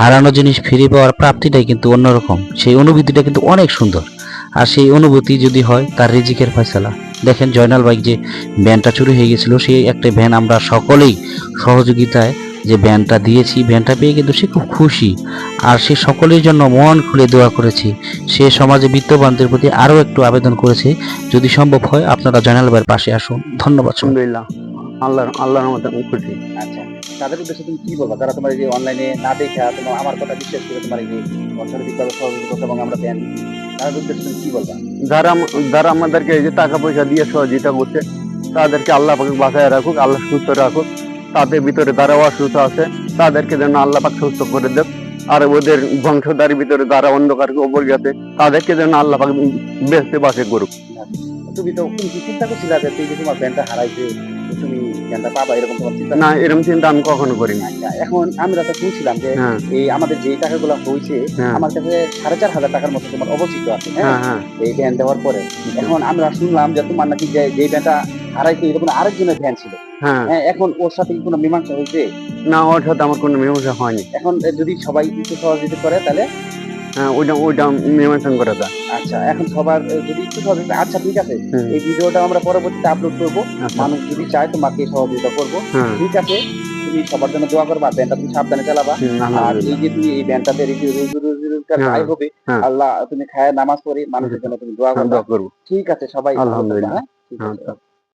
হারানো জিনিস ফিরে পাওয়ার প্রাপ্তিটাই কিন্তু অন্যরকম, সেই অনুভূতিটা কিন্তু অনেক সুন্দর। আর সেই অনুভূতি যদি হয় তার রিজিকের ফয়সালা। দেখেন জয়নাল ভাই যে ভ্যানটা চুরি হয়ে গেছিল, সেই একটা ভ্যান আমরা সকলেই সহযোগিতায় যে ভ্যানটা দিয়েছি, ভ্যানটা পেয়ে কিন্তু সে খুব খুশি। আর সে সকলের জন্য মন খুলে দোয়া করেছে। সে সমাজে বিত্তবানদের প্রতি আরও একটু আবেদন করেছে, যদি সম্ভব হয় আপনারা জয়নাল ভাইয়ের পাশে আসুন। ধন্যবাদ সবাই। আলহামদুলিল্লাহ, আল্লাহর রহমতে আমি খুশি। আচ্ছা, তাদের উদ্দেশ্যে তুমি কি বলবা যারা তোমার এই যে অনলাইনে না দেখা তোমার আমার কথা বিশ্বাস করে তোমার এই যে অর্থনৈতিকভাবে সহযোগিতা করছে এবং আমরা দেন, তাদের উদ্দেশ্যে তুমি কি বলবা? যারা আমাদেরকে এই যে টাকা পয়সা দিয়ে সহযোগিতা করছে, তাদেরকে আল্লাহ পাক বাঁচায় রাখুক, আল্লাহ সুস্থ রাখুক। তাদের ভিতরে যারা অসুস্থ আছে তাদেরকে যেন আল্লাহ পাক সুস্থ করে দেন। আর ওদের বংশধারীর ভিতরে যারা অন্ধকার কবর গেছে তাদেরকে যেন আল্লাহ পাক বেহেশতে বাসে করুক। তুমি কি চিন্তা করছিলা যে তুই যে তোমার ব্যান্ডটা হারাইছে, তুমি ব্যান্ডটা পাবা এরকম তোমার চিন্তা? না, এরকম চিন্তা আমি কখনো করিনি। আচ্ছা, এখন আমরা তো শুনছিলাম যে হ্যাঁ, এই আমাদের যে টাকাগুলো হয়েছে, হ্যাঁ, আমার কাছে 4,500 টাকার মতো তোমার অবশিষ্ট আছে, হ্যাঁ, হ্যাঁ, হ্যাঁ, এই ভ্যান দেওয়ার পরে। এখন আমরা শুনলাম যে তোমার নাকি যে ভ্যানটা হারাইছে এরকম আরেকজনের ভ্যান ছিল, হ্যাঁ। হ্যাঁ, এখন ওর সাথে কি কোনো মীমাংসা হয়েছে? না, ওর সাথে আমার কোনো মীমাংসা হয়নি। এখন যদি সবাই একটু সহযোগিতা করে তাহলে? হ্যাঁ, ওইটা মীমাংসা করা যায়। আচ্ছা, এখন সবার যদি একটু সহযোগিতা, আচ্ছা ঠিক আছে, হুম, এই ভিডিওটা আমরা পরবর্তীতে আপলোড করব, আচ্ছা, মানুষ যদি চায় তোমাকে সহযোগিতা করব, হ্যাঁ, ঠিক আছে? তুমি সবার জন্য দোয়া করবা, ব্যান্ডটা তুমি সাবধানে চালাবা। আর আলহামদুলিল্লাহ। এই যে তুমি এই ব্যান্ডটাতে রোজগার হ্যাঁ, আয় হবে, হ্যাঁ, আল্লাহ তুমি খায় নামাজ পড়ে মানুষের জন্য তুমি দোয়া হ্যাঁ, করবা। দোয়া করবো। ঠিক আছে, সবাই ভালো থাকবা, আলহামদুলিল্লাহ। হ্যাঁ, ঠিক হ্যাঁ, আছে। তো